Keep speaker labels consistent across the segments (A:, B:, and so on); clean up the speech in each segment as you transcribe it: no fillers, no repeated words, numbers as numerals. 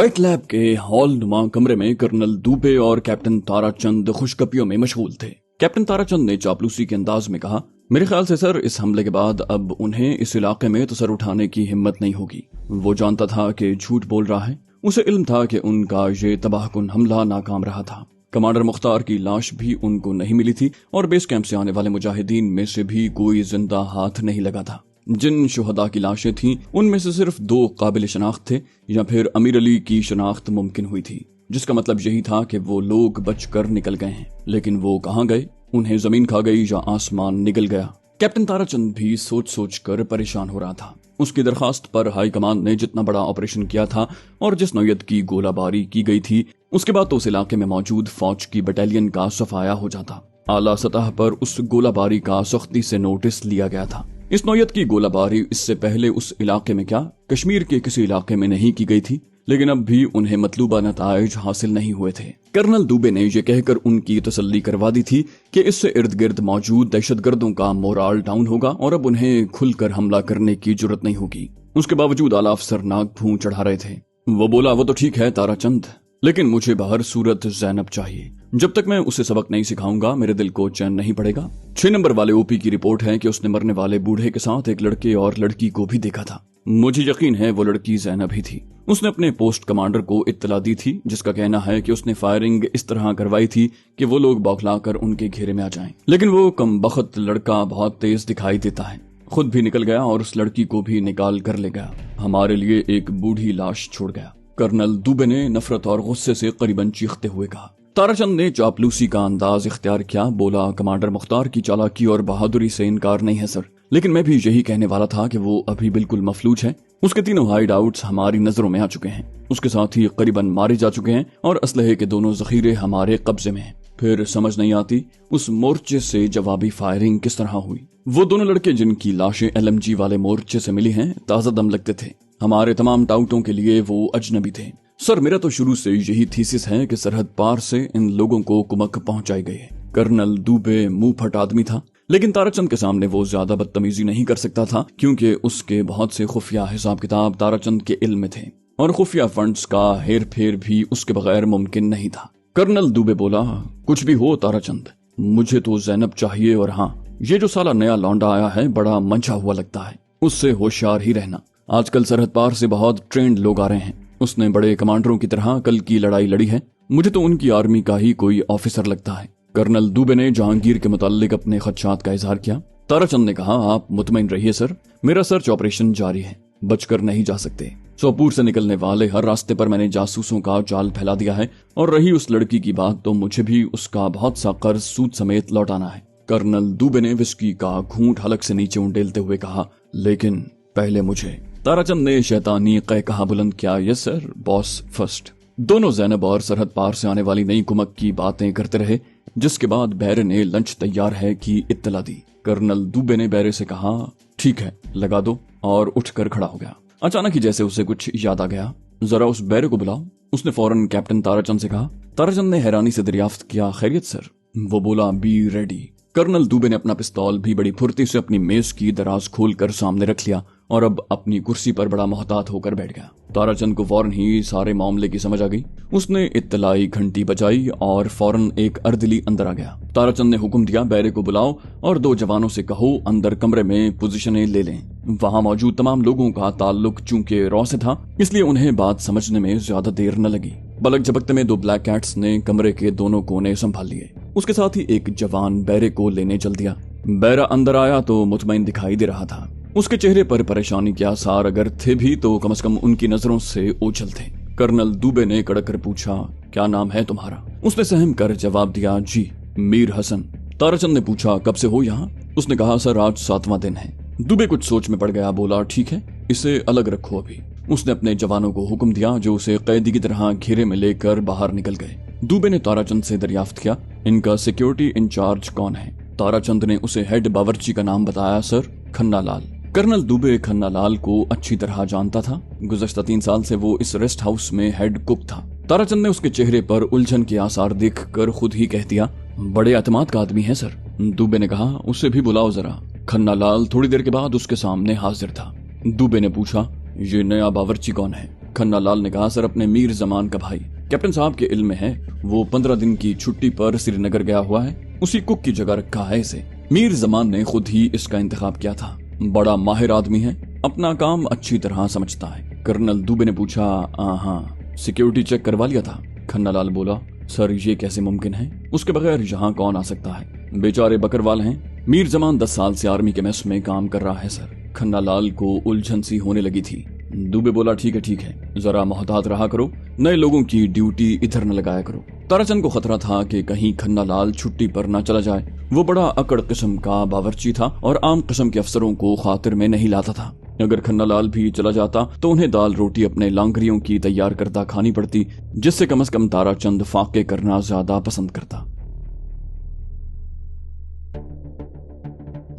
A: White lab के hall नुमा कमरे में कर्नल दुबे और कैप्टन ताराचंद खुशगपियों में मशगूल थे। कैप्टन ताराचंद ने चापलूसी के अंदाज में कहा, मेरे ख्याल से सर इस हमले के बाद अब उन्हें इस इलाके में तो सर उठाने की हिम्मत नहीं होगी। वो जानता था कि झूठ बोल रहा है। उसे इल्म था कि उनका ये तबाहकुन हमला नाकाम रहा था। कमांडर मुख्तार की लाश भी उनको नहीं मिली थी और बेस कैंप से आने वाले मुजाहिदीन में से भी कोई जिंदा हाथ नहीं लगा था। जिन शुहदा की लाशें थीं उनमें से सिर्फ 2 काबिल शनाख्त थे या फिर अमीर अली की शनाख्त मुमकिन हुई थी, जिसका मतलब यही था कि वो लोग बचकर निकल गए हैं। लेकिन वो कहाँ गए? उन्हें जमीन खा गई या आसमान निगल गया? कैप्टन ताराचंद भी सोच सोच कर परेशान हो रहा था। उसकी दरखास्त पर हाई कमान ने जितना बड़ा ऑपरेशन किया था और जिस नौयत की गोलाबारी की गई थी, उसके बाद तो उस इलाके में मौजूद फौज की बटालियन का सफाया हो जाता। आला सतह पर उस गोलाबारी का सख्ती से नोटिस लिया गया था। इस नौयत की गोलाबारी इससे पहले उस इलाके में क्या कश्मीर के किसी इलाके में नहीं की गई थी, लेकिन अब भी उन्हें मतलूबा नताइज हासिल नहीं हुए थे। कर्नल दुबे ने यह कहकर उनकी तसल्ली करवा दी थी कि इससे इर्द गिर्द मौजूद दहशतगर्दों का मोराल डाउन होगा और अब उन्हें खुलकर हमला करने की जरूरत नहीं होगी। उसके बावजूद आला अफसर नाक भूं चढ़ा रहे थे। वो बोला, वो तो ठीक है ताराचंद, लेकिन मुझे बाहर सूरत जैनब चाहिए। जब तक मैं उसे सबक नहीं सिखाऊंगा मेरे दिल को चैन नहीं पड़ेगा। 6 नंबर वाले ओपी की रिपोर्ट है कि उसने मरने वाले बूढ़े के साथ एक लड़के और लड़की को भी देखा था। मुझे यकीन है वो लड़की जैनब ही थी। उसने अपने पोस्ट कमांडर को इत्तला दी थी, जिसका कहना है कि उसने फायरिंग इस तरह करवाई थी कि वो लोग बौखलाकर उनके घेरे में आ जाएं। लेकिन वो कमबख्त लड़का बहुत तेज दिखाई देता है, खुद भी निकल गया और उस लड़की को भी निकाल कर ले गया। हमारे लिए एक बूढ़ी लाश छोड़ गया। कर्नल दुबे ने नफरत और गुस्से से करीबन चीखते हुए कहा। ताराचंद ने चापलूसी का अंदाज इख्तियार किया। बोला, कमांडर मुख्तार की चालाकी और बहादुरी से इनकार नहीं है सर, लेकिन मैं भी यही कहने वाला था कि वो अभी बिल्कुल मफलूज है। उसके 3 हाइड आउट्स हमारी नजरों में आ चुके हैं। उसके साथ ही करीबन मारे जा चुके हैं और असलहे के दोनों जखीरे हमारे कब्जे में हैं। फिर समझ नहीं आती उस मोर्चे से जवाबी फायरिंग किस तरह हुई। वो दोनों लड़के जिनकी लाशें LMG वाले मोर्चे से मिली हैं ताजा दम लगते थे। हमारे तमाम टाउटों के लिए वो अजनबी थे। सर मेरा तो शुरू से यही थीसिस है कि सरहद पार से इन लोगों को कुमक पहुंचाई गई है। कर्नल दुबे मुंह फट आदमी था, लेकिन ताराचंद के सामने वो ज्यादा बदतमीजी नहीं कर सकता था, क्योंकि उसके बहुत से खुफिया हिसाब किताब ताराचंद के इल्म में थे और खुफिया फंड्स का हेर फेर भी उसके बगैर मुमकिन नहीं था। कर्नल दुबे बोला, कुछ भी हो ताराचंद, मुझे तो जैनब चाहिए। और हाँ, ये जो साला नया लौंडा आया है बड़ा मंझा हुआ लगता है, उससे होशियार ही रहना। आजकल सरहद पार से बहुत ट्रेंड लोग आ रहे हैं। उसने बड़े कमांडरों की तरह कल की लड़ाई लड़ी है। मुझे तो उनकी आर्मी का ही कोई ऑफिसर लगता है। कर्नल दुबे ने जहांगीर के मुताल्लिक अपने खदशात का इजहार किया। ताराचंद ने कहा, आप मुतमईन रहिए सर, मेरा सर्च ऑपरेशन जारी है, बचकर नहीं जा सकते। सोपूर से निकलने वाले हर रास्ते पर मैंने जासूसों का जाल फैला दिया है और रही उस लड़की की बात, तो मुझे भी उसका बहुत सा कर्ज सूद समेत लौटाना है। कर्नल दुबे ने विस्की का घूंट हलक से नीचे उंडेलते हुए कहा, लेकिन पहले मुझे। ताराचंद ने शैतानी कहा बुलंद किया, यस सर बॉस फर्स्ट। दोनों जैनब और सरहद पार से आने वाली नई कुमक की बातें करते रहे, जिसके बाद बैरे ने लंच तैयार है की इत्तला दी। कर्नल दुबे ने बैरे से कहा, ठीक है लगा दो, और उठकर खड़ा हो गया। अचानक ही जैसे उसे कुछ याद आ गया, जरा उस बैरे को बुलाओ। उसने फौरन कैप्टन ताराचंद से कहा। ताराचंद ने हैरानी से दरियाफ्त किया, खैरियत सर? वो बोला, बी रेडी। कर्नल दुबे ने अपना पिस्तौल भी बड़ी फुर्ती से अपनी मेज की दराज खोलकर सामने रख लिया और अब अपनी कुर्सी पर बड़ा मोहतात होकर बैठ गया। ताराचंद को फौरन ही सारे मामले की समझ आ गई। उसने इत्तलाई घंटी बजाई और फौरन एक अर्दली अंदर आ गया। ताराचंद ने हुक्म दिया, बैरे को बुलाओ और 2 जवानों से कहो अंदर कमरे में पोजीशनें ले लें। वहां मौजूद तमाम लोगों का ताल्लुक चूंकि रॉ से था, इसलिए उन्हें बात समझने में ज्यादा देर न लगी। पलक झपकते में 2 ब्लैक कैट्स ने कमरे के दोनों कोने संभाल लिए। उसके साथ ही एक जवान बैरे को लेने चल दिया। बैरा अंदर आया तो मुतमईन दिखाई दे रहा था। उसके चेहरे पर परेशानी के आसार अगर थे भी तो कम से कम उनकी नजरों से ओझल थे। कर्नल दुबे ने कड़क कर पूछा, क्या नाम है तुम्हारा? उसने सहम कर जवाब दिया, जी मीर हसन। ताराचंद ने पूछा, कब से हो यहाँ? उसने कहा, सर आज 7वां दिन है। दुबे कुछ सोच में पड़ गया। बोला, ठीक है, इसे अलग रखो अभी। उसने अपने जवानों को हुक्म दिया, जो उसे कैदी की तरह घेरे में लेकर बाहर निकल गए। दुबे ने ताराचंद से दरियाफ्त किया, इनका सिक्योरिटी इंचार्ज कौन है? ताराचंद ने उसे हेड बावर्ची का नाम बताया, सर खन्ना लाल। कर्नल दुबे खन्ना लाल को अच्छी तरह जानता था। गुज़श्ता 3 साल से वो इस रेस्ट हाउस में हेड कुक था। ताराचंद ने उसके चेहरे पर उलझन के आसार देखकर खुद ही कह दिया, बड़े एतमाद का आदमी है सर। दुबे ने कहा, उसे भी बुलाओ जरा। खन्ना लाल थोड़ी देर के बाद उसके सामने हाजिर था। दुबे ने पूछा, ये नया बावर्ची कौन है? खन्ना लाल ने कहा, सर अपने मीर जमान का भाई कैप्टन साहब के इल्म में है, वो 15 दिन की छुट्टी पर श्रीनगर गया हुआ है, उसी कुक की जगह रखा है इसे। मीर जमान ने खुद ही इसका इंतखाब किया था, बड़ा माहिर आदमी है, अपना काम अच्छी तरह समझता है। कर्नल दुबे ने पूछा, हाँ सिक्योरिटी चेक करवा लिया था? खन्ना लाल बोला, सर ये कैसे मुमकिन है, उसके बगैर यहाँ कौन आ सकता है, बेचारे बकरवाल हैं। मीर जमान 10 साल से आर्मी के मेस में काम कर रहा है सर। खन्ना लाल को उलझन सी होने लगी थी। दुबे बोला, ठीक है, जरा मोहतात रहा करो, नए लोगों की ड्यूटी इधर न लगाया करो। ताराचंद को खतरा था कि कहीं खन्ना लाल छुट्टी पर न चला जाए। वो बड़ा अकड़ किस्म का बावर्ची था और आम किस्म के अफसरों को खातिर में नहीं लाता था। अगर खन्ना लाल भी चला जाता तो उन्हें दाल रोटी अपने लांगरियों की तैयार करता खानी पड़ती, जिससे कम से कम ताराचंद फाके करना ज्यादा पसंद करता।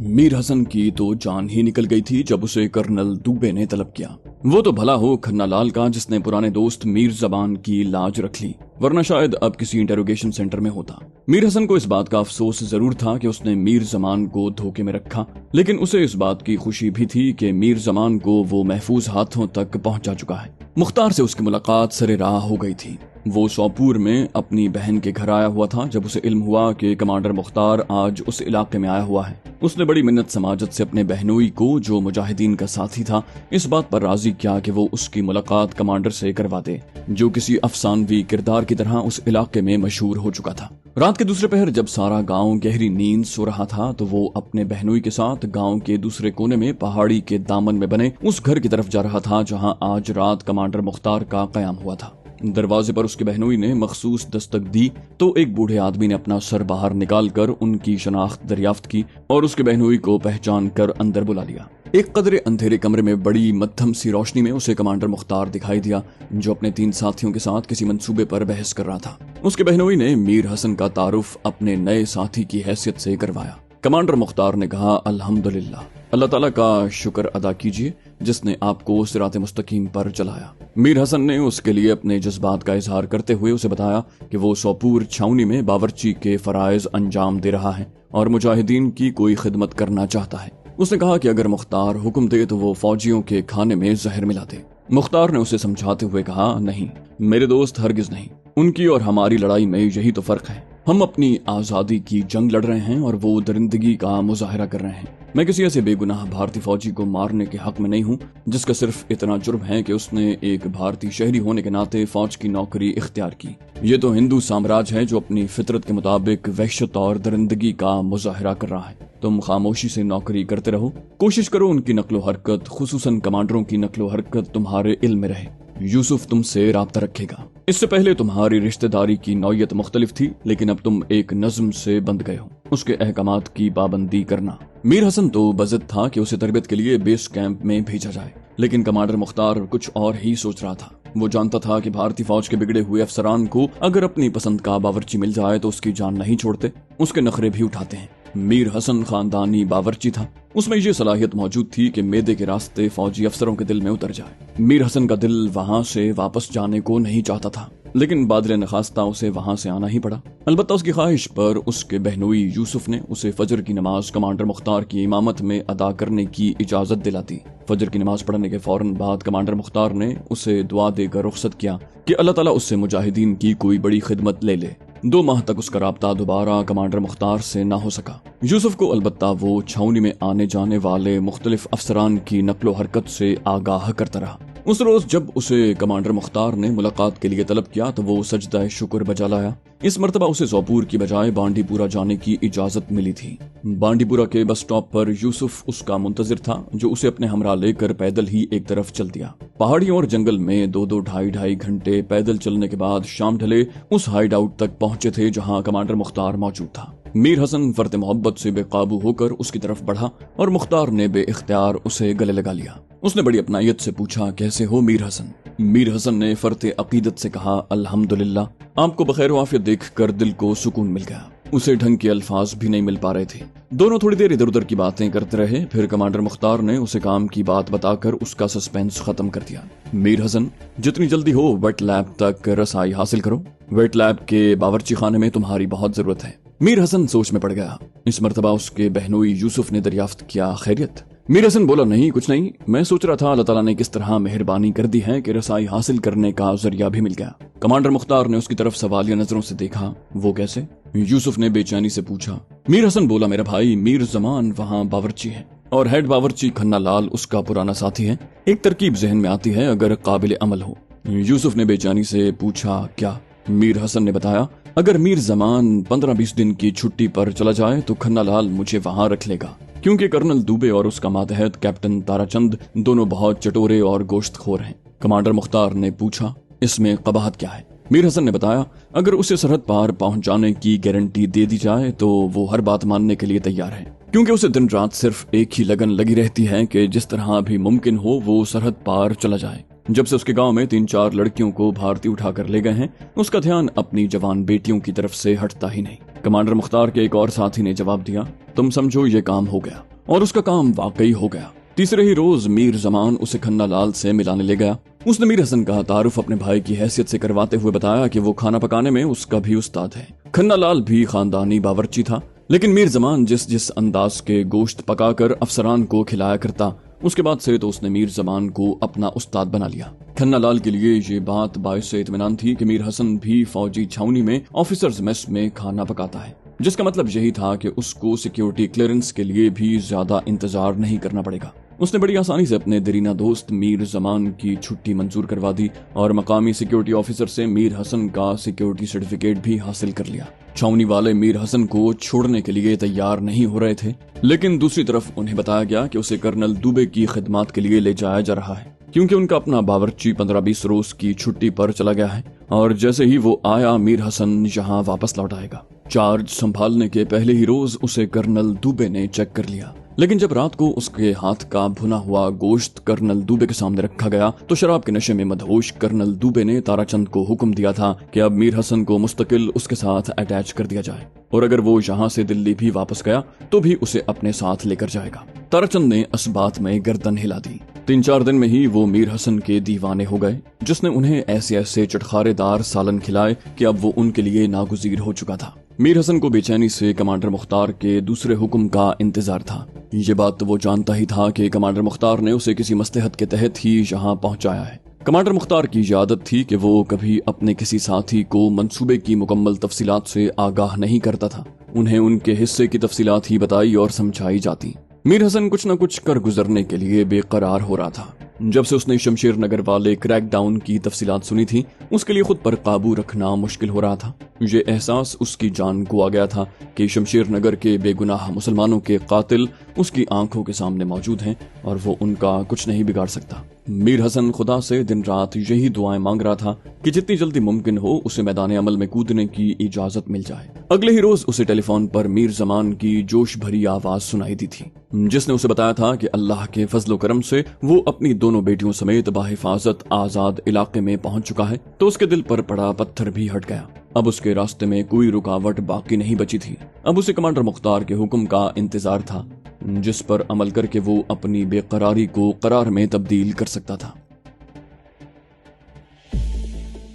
A: मीर हसन की तो जान ही निकल गई थी जब उसे कर्नल दुबे ने तलब किया। वो तो भला हो खन्ना लाल का जिसने पुराने दोस्त मीर जबान की लाज रख ली, वरना शायद अब किसी इंटेरोगेशन सेंटर में होता। मीर हसन को इस बात का अफसोस जरूर था कि उसने मीर जमान को धोखे में रखा, लेकिन उसे इस बात की खुशी भी थी कि मीर जमान को वो महफूज हाथों तक पहुंचा चुका है। मुख्तार से उसकी मुलाकात सरे राह हो गई थी। वो सोपूर में अपनी बहन के घर आया हुआ था जब उसे इल्म हुआ कि कमांडर मुख्तार आज उस इलाके में आया हुआ है। उसने बड़ी मिन्नत समाजत से अपने बहनोई को, जो मुजाहिदीन का साथी था, इस बात पर राजी किया कि वो उसकी मुलाकात कमांडर से करवा दे, जो किसी अफसानवी किरदार की तरह उस इलाके में मशहूर हो चुका था। रात के दूसरे पहर जब सारा गांव गहरी नींद सो रहा था तो वो अपने बहनोई के साथ गांव के दूसरे कोने में पहाड़ी के दामन में बने उस घर की तरफ जा रहा था जहां आज रात कमांडर मुख्तार का कयाम हुआ था। दरवाजे पर उसके बहनोई ने मखसूस दस्तक दी तो एक बूढ़े आदमी ने अपना सर बाहर निकालकर उनकी शनाख्त दरियाफ्त की और उसके बहनोई को पहचान कर अंदर बुला लिया। एक कदरे अंधेरे कमरे में बड़ी मध्यम सी रोशनी में उसे कमांडर मुख्तार दिखाई दिया, जो अपने 3 साथियों के साथ किसी मंसूबे पर बहस कर रहा था। उसके बहनोई ने मीर हसन का तारुफ अपने नए साथी की हैसियत से करवाया। कमांडर मुख्तार ने कहा, अल्हम्दुलिल्लाह, अल्लाह ताला का शुक्र अदा कीजिए जिसने आपको सिराते मुस्तकीम पर चलाया। मीर हसन ने उसके लिए अपने जज्बात का इजहार करते हुए उसे बताया कि वो सोपूर छावनी में बावर्ची के फराइज अंजाम दे रहा है और मुजाहिदीन की कोई खिदमत करना चाहता है। उसने कहा कि अगर मुख्तार हुक्म दे तो वो फौजियों के खाने में जहर मिला दे। मुख्तार ने उसे समझाते हुए कहा, नहीं मेरे दोस्त, हरगिज नहीं, उनकी और हमारी लड़ाई में यही तो फर्क है। हम अपनी आजादी की जंग लड़ रहे हैं और वो दरिंदगी का मुजाहरा कर रहे हैं। मैं किसी ऐसे बेगुनाह भारतीय फौजी को मारने के हक में नहीं हूँ जिसका सिर्फ इतना जुर्म है कि उसने एक भारतीय शहरी होने के नाते फौज की नौकरी इख्तियार की। ये तो हिंदू साम्राज्य है जो अपनी फितरत के मुताबिक वहशत और दरिंदगी का मुजाहरा कर रहा है। तुम खामोशी से नौकरी करते रहो, कोशिश करो उनकी नक्लो हरकत, खुसूसन कमांडरों की नक्लो हरकत तुम्हारे इल्म में रहे। यूसुफ तुमसे राब्ता रखेगा। इससे पहले तुम्हारी रिश्तेदारी की नौयत मुख्तलिफ थी, लेकिन अब तुम एक नज्म से बंध गए हो, उसके अहकामात की पाबंदी करना। मीर हसन तो बज़द था कि उसे तरबियत के लिए बेस कैंप में भेजा जाए, लेकिन कमांडर मुख्तार कुछ और ही सोच रहा था। वो जानता था कि भारतीय फौज के बिगड़े हुए अफसरान को अगर अपनी पसंद का बावर्ची मिल जाए तो उसकी जान नहीं छोड़ते, उसके नखरे भी उठाते हैं। मीर हसन खानदानी बावर्ची था, उसमें ये सलाहियत मौजूद थी कि मैदे के रास्ते फौजी अफसरों के दिल में उतर जाए। मीर हसन का दिल वहां से वापस जाने को नहीं चाहता था, लेकिन बादल नखास्ता उसे वहां से आना ही पड़ा। अलबत्ता उसकी ख्वाहिश पर उसके बहनोई यूसुफ ने उसे फजर की नमाज कमांडर मुख्तार की इमामत में अदा करने की इजाजत दिला दी। फजर की नमाज पढ़ने के फौरन बाद कमांडर मुख्तार ने उसे दुआ देकर रुखसत किया कि अल्लाह ताला उससे मुजाहिदीन की कोई बड़ी खिदमत ले ले। 2 माह तक उसका राब्ता दोबारा कमांडर मुख्तार से ना हो सका। यूसुफ को अलबत्ता वो छावनी में आने जाने वाले मुख्तलिफ अफसरान की नकलो हरकत से आगाह करता रहा। उस रोज जब उसे कमांडर मुख्तार ने मुलाकात के लिए तलब किया तो वो सजदा शुक्र बजा लाया। इस मर्तबा उसे सोपूर की बजाय बांडीपुरा जाने की इजाजत मिली थी। बांडीपुरा के बस स्टॉप पर यूसुफ उसका मुंतजिर था, जो उसे अपने हमरा लेकर पैदल ही एक तरफ चल दिया। पहाड़ियों और जंगल में 2-2 ढाई घंटे पैदल चलने के बाद शाम ढले उस हाइड आउट तक पहुंचे थे जहां कमांडर मुख्तार मौजूद था। मीर हसन फर्त मोहब्बत से बेकाबू होकर उसकी तरफ बढ़ा और मुख्तार ने बेइख्तियार उसे गले लगा लिया। उसने बड़ी अपनायत से पूछा, कैसे हो मीर हसन? मीर हसन ने फर्त अकीदत से कहा, अल्हम्दुलिल्लाह, आपको बखैर वाफियत देखकर दिल को सुकून मिल गया। उसे ढंग के अल्फाज भी नहीं मिल पा रहे थे। दोनों थोड़ी देर इधर उधर की बातें करते रहे। फिर कमांडर मुख्तार ने उसे काम की बात बताकर उसका सस्पेंस खत्म कर दिया। मीर हसन, जितनी जल्दी हो वेट लैब तक रसाई हासिल करो। वेट लैब के बावर्ची खाने में तुम्हारी बहुत जरूरत है। मीर हसन सोच में पड़ गया। इस मर्तबा उसके बहनोई यूसुफ ने दरियाफ्त किया, खैरियत? मीर हसन बोला, नहीं कुछ नहीं, मैं सोच रहा था अल्लाह ताला ने किस तरह मेहरबानी कर दी है कि रसाई हासिल करने का जरिया भी मिल गया। कमांडर मुख्तार ने उसकी तरफ सवालिया नजरों से देखा। वो कैसे? यूसुफ ने बेचैनी से पूछा। मीर हसन बोला, मेरा भाई मीर जमान वहाँ बावर्ची है और हेड बावर्ची खन्ना लाल उसका पुराना साथी है। एक तरकीब जहन में आती है अगर काबिल अमल हो। यूसुफ ने बेचैनी से पूछा, क्या? मीर हसन ने बताया, अगर मीर जमान 15-20 दिन की छुट्टी पर चला जाए तो खन्ना लाल मुझे वहाँ रख लेगा, क्योंकि कर्नल दुबे और उसका मातहत कैप्टन ताराचंद दोनों बहुत चटोरे और गोश्तखोर हैं। कमांडर मुख्तार ने पूछा, इसमें कबाहत क्या है? मीर हसन ने बताया, अगर उसे सरहद पार पहुंच जाने की गारंटी दे दी जाए तो वो हर बात मानने के लिए तैयार है, क्योंकि उसे दिन रात सिर्फ एक ही लगन लगी रहती है कि जिस तरह भी मुमकिन हो वो सरहद पार चला जाए। जब से उसके गांव में 3-4 लड़कियों को भारतीय उठाकर ले गए हैं, उसका ध्यान अपनी जवान बेटियों की तरफ से हटता ही नहीं। कमांडर मुख्तार के एक और साथी ने जवाब दिया, तुम समझो ये काम हो गया। और उसका काम वाकई हो गया। तीसरे ही रोज मीर जमान उसे खन्ना लाल से मिलाने ले गया। उसने मीर हसन का तारुफ अपने भाई की हैसियत से करवाते हुए बताया कि वो खाना पकाने में उसका भी उस्ताद है। खन्ना लाल भी खानदानी बावर्ची था, लेकिन मीर जमान जिस अंदाज के गोश्त पकाकर अफसरान को खिलाया करता, उसके बाद से तो उसने मीर जमान को अपना उस्ताद बना लिया। खन्ना लाल के लिए ये बात बाइस इत्मीनान थी कि मीर हसन भी फौजी छावनी में ऑफिसर्स मेस में खाना पकाता है, जिसका मतलब यही था कि उसको सिक्योरिटी क्लियरेंस के लिए भी ज्यादा इंतजार नहीं करना पड़ेगा। उसने बड़ी आसानी से अपने दरीना दोस्त मीर जमान की छुट्टी मंजूर करवा दी और मकामी सिक्योरिटी ऑफिसर से मीर हसन का सिक्योरिटी सर्टिफिकेट भी हासिल कर लिया। छावनी वाले मीर हसन को छोड़ने के लिए तैयार नहीं हो रहे थे, लेकिन दूसरी तरफ उन्हें बताया गया कि उसे कर्नल दुबे की खिदमत के लिए ले जाया जा रहा है, क्योंकि उनका अपना बावर्ची 15-20 रोज की छुट्टी पर चला गया है और जैसे ही वो आया मीर हसन यहाँ वापस लौट आएगा। चार्ज संभालने के पहले ही रोज उसे कर्नल दुबे ने चेक कर लिया, लेकिन जब रात को उसके हाथ का भुना हुआ गोश्त कर्नल दुबे के सामने रखा गया तो शराब के नशे में मदहोश कर्नल दुबे ने ताराचंद को हुक्म दिया था कि अब मीर हसन को मुस्तकिल उसके साथ अटैच कर दिया जाए और अगर वो यहाँ से दिल्ली भी वापस गया तो भी उसे अपने साथ लेकर जाएगा। ताराचंद ने इस बात में गर्दन हिला दी। 3-4 दिन में ही वो मीर हसन के दीवाने हो गए, जिसने उन्हें ऐसे चटखारेदार सालन खिलाए कि अब वो उनके लिए नागुजीर हो चुका था। मीर हसन को बेचैनी से कमांडर मुख्तार के दूसरे हुक्म का इंतजार था। ये बात तो वो जानता ही था कि कमांडर मुख्तार ने उसे किसी मसलहत के तहत ही यहाँ पहुँचाया है। कमांडर मुख्तार की ये आदत थी कि वो कभी अपने किसी साथी को मंसूबे की मुकम्मल तफसीलात से आगाह नहीं करता था। उन्हें उनके हिस्से की तफसीलात ही बताई और समझाई जाती। मीर हसन कुछ न कुछ कर गुजरने के लिए बेकरार हो रहा था। जब से उसने शमशेर नगर वाले क्रैकडाउन की तफसीलात सुनी थी, उसके लिए खुद पर काबू रखना मुश्किल हो रहा था। ये एहसास उसकी जान को आ गया था कि शमशेर नगर के बेगुनाह मुसलमानों के कातिल उसकी आंखों के सामने मौजूद हैं और वो उनका कुछ नहीं बिगाड़ सकता। मीर हसन खुदा से दिन रात यही दुआएं मांग रहा था कि जितनी जल्दी मुमकिन हो उसे मैदान अमल में कूदने की इजाजत मिल जाए। अगले ही रोज उसे टेलीफोन पर मीर जमान की जोश भरी आवाज सुनाई दी थी, जिसने उसे बताया था कि अल्लाह के फजलो करम से वो अपनी दोनों बेटियों समेत बाहिफाजत आजाद इलाके में पहुंच चुका है। तो उसके दिल पर पड़ा पत्थर भी हट गया। अब उसके रास्ते में कोई रुकावट बाकी नहीं बची थी। अब उसे कमांडर मुख्तार के हुक्म का इंतजार था, जिस पर अमल करके वो अपनी बेकरारी को करार में तब्दील कर सकता था।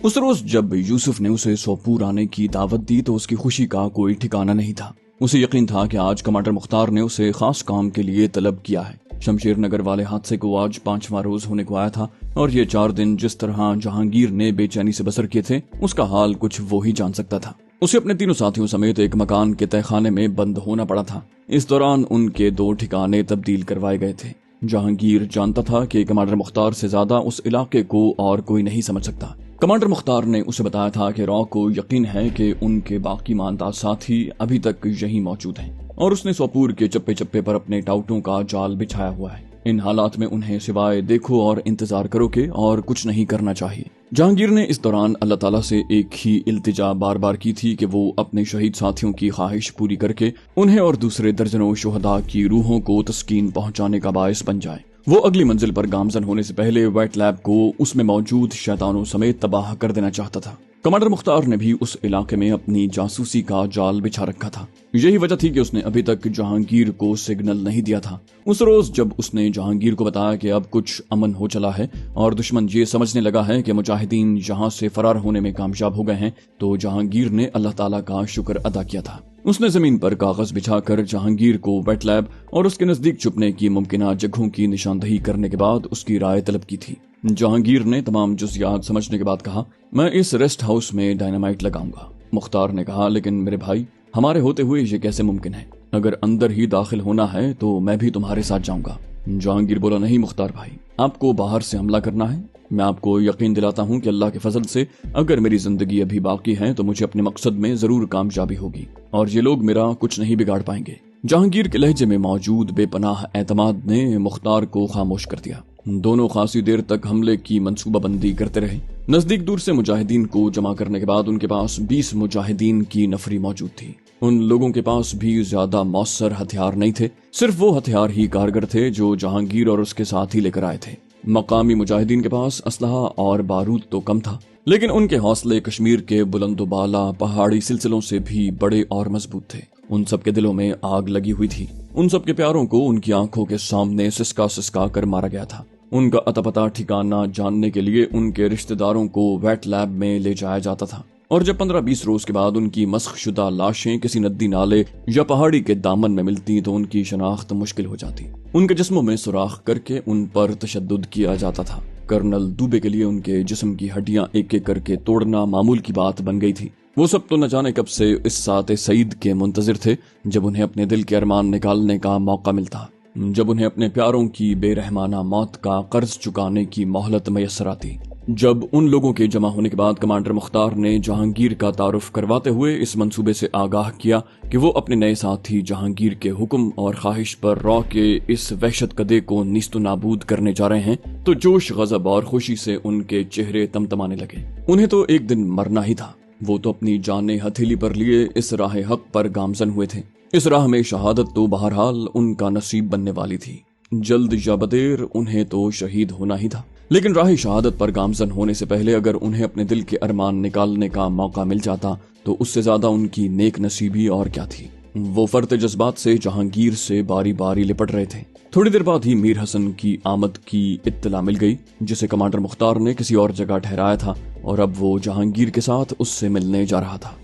A: उस रोज जब यूसुफ ने उसे सोपूर आने की दावत दी तो उसकी खुशी का कोई ठिकाना नहीं था। उसे यकीन था कि आज कमांडर मुख्तार ने उसे खास काम के लिए तलब किया है। शमशेर नगर वाले हादसे को आज 5वां रोज होने को आया था और ये 4 दिन जिस तरह जहांगीर ने बेचैनी से बसर किए थे, उसका हाल कुछ वो ही जान सकता था। उसे अपने 3 साथियों समेत एक मकान के तहखाने में बंद होना पड़ा था। इस दौरान उनके 2 ठिकाने तब्दील करवाए गए थे। जहांगीर जानता था कि कमांडर मुख्तार से ज्यादा उस इलाके को और कोई नहीं समझ सकता। कमांडर मुख्तार ने उसे बताया था कि रॉ को यकीन है कि उनके बाकी ईमानदार साथी अभी तक यहीं मौजूद हैं और उसने सोपूर के चप्पे चप्पे पर अपने टाउटों का जाल बिछाया हुआ है। इन हालात में उन्हें सिवाय देखो और इंतजार करो के और कुछ नहीं करना चाहिए। जहांगीर ने इस दौरान अल्लाह ताला से एक ही इल्तिजा बार बार की थी कि वो अपने शहीद साथियों की ख्वाहिश पूरी करके उन्हें और दूसरे दर्जनों शुहदा की रूहों को तस्कीन पहुंचाने का बायस बन जाए। वो अगली मंजिल पर गामजन होने से पहले वेट लैब को उसमें मौजूद शैतानों समेत तबाह कर देना चाहता था। कमांडर मुख्तार ने भी उस इलाके में अपनी जासूसी का जाल बिछा रखा था। यही वजह थी कि उसने अभी तक जहांगीर को सिग्नल नहीं दिया था। उस रोज जब उसने जहांगीर को बताया कि अब कुछ अमन हो चला है और दुश्मन ये समझने लगा है कि मुजाहिदीन यहाँ से फरार होने में कामयाब हो गए हैं, तो जहांगीर ने अल्लाह ताला का शुक्र अदा किया था। उसने जमीन पर कागज बिछाकर जहांगीर को वेट लैब और उसके नजदीक छुपने की मुमकिन जगहों की निशानदही करने के बाद उसकी राय तलब की थी। जहांगीर ने तमाम जुज़ियात समझने के बाद कहा, मैं इस रेस्ट हाउस में डायनामाइट लगाऊंगा। मुख्तार ने कहा, लेकिन मेरे भाई, हमारे होते हुए ये कैसे मुमकिन है? अगर अंदर ही दाखिल होना है तो मैं भी तुम्हारे साथ जाऊंगा। जहांगीर बोला, नहीं मुख्तार भाई, आपको बाहर से हमला करना है। मैं आपको यकीन दिलाता हूँ कि अल्लाह के फजल से अगर मेरी जिंदगी अभी बाकी है तो मुझे अपने मकसद में जरूर कामयाबी होगी और ये लोग मेरा कुछ नहीं बिगाड़ पाएंगे। जहांगीर के लहजे में मौजूद बेपनाह एतमाद ने मुख्तार को खामोश कर दिया। दोनों खासी देर तक हमले की मंसूबाबंदी करते रहे। नजदीक दूर से मुजाहिदीन को जमा करने के बाद उनके पास 20 मुजाहिदीन की नफरी मौजूद थी। उन लोगों के पास भी ज्यादा मौसर हथियार नहीं थे, सिर्फ वो हथियार ही कारगर थे जो जहांगीर और उसके साथी लेकर आए थे। मकामी मुजाहिदीन के पास असलहा और बारूद तो कम था, लेकिन उनके हौसले कश्मीर के बुलंदोबाला पहाड़ी सिलसिलों से भी बड़े और मजबूत थे। उन सब के दिलों में आग लगी हुई थी। उन सब के प्यारों को उनकी आंखों के सामने सिसका सिसका कर मारा गया था। उनका अता ठिकाना जानने के लिए उनके रिश्तेदारों को वेट लैब में ले जाया जाता था और जब 15-20 रोज के बाद उनकी मस्खशुदा लाशें किसी नदी नाले या पहाड़ी के दामन में मिलती तो उनकी शनाख्त मुश्किल हो जाती। उनके जिस्मों में सुराख करके उन पर तशद्दुद किया जाता था। कर्नल दुबे के लिए उनके जिस्म की हड्डियां एक एक करके तोड़ना मामूल की बात बन गई थी। वो सब तो न जाने कब से इस साते सईद के मुंतजिर थे जब उन्हें अपने दिल के अरमान निकालने का मौका मिलता, जब उन्हें अपने प्यारों की बेरहमाना मौत का कर्ज चुकाने की मोहलत मैसर आती। जब उन लोगों के जमा होने के बाद कमांडर मुख्तार ने जहांगीर का तारुफ करवाते हुए इस मंसूबे से आगाह किया कि वो अपने नए साथी जहांगीर के हुक्म और ख्वाहिश पर रॉ के इस वहशत कदे को नीस्तो नाबूद करने जा रहे हैं, तो जोश, गजब और खुशी से उनके चेहरे तमतमाने लगे। उन्हें तो एक दिन मरना ही था। वो तो अपनी जाने हथेली पर लिए इस राह हक पर गामजन हुए थे। इस राह में शहादत तो बहरहाल उनका नसीब बनने वाली थी। जल्द या बदेर उन्हें तो शहीद होना ही था, लेकिन राह शहादत पर गामजन होने से पहले अगर उन्हें अपने दिल के अरमान निकालने का मौका मिल जाता तो उससे ज्यादा उनकी नेक नसीबी और क्या थी। वो फर्त जज्बात से जहांगीर से बारी बारी लिपट रहे थे। थोड़ी देर बाद ही मीर हसन की आमद की इत्तला मिल गई, जिसे कमांडर मुख्तार ने किसी और जगह ठहराया था और अब वो जहांगीर के साथ उससे मिलने जा रहा था।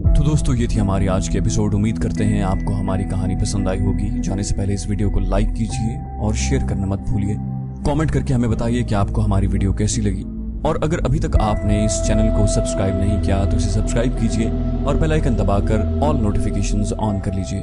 A: तो दोस्तों, ये थी हमारी आज की एपिसोड। उम्मीद करते हैं आपको हमारी कहानी पसंद आई होगी। जाने से पहले इस वीडियो को लाइक कीजिए और शेयर करना मत भूलिए। कमेंट करके हमें बताइए कि आपको हमारी वीडियो कैसी लगी, और अगर अभी तक आपने इस चैनल को सब्सक्राइब नहीं किया तो इसे सब्सक्राइब कीजिए और बेल आइकन दबाकर ऑल नोटिफिकेशंस ऑन कर लीजिए।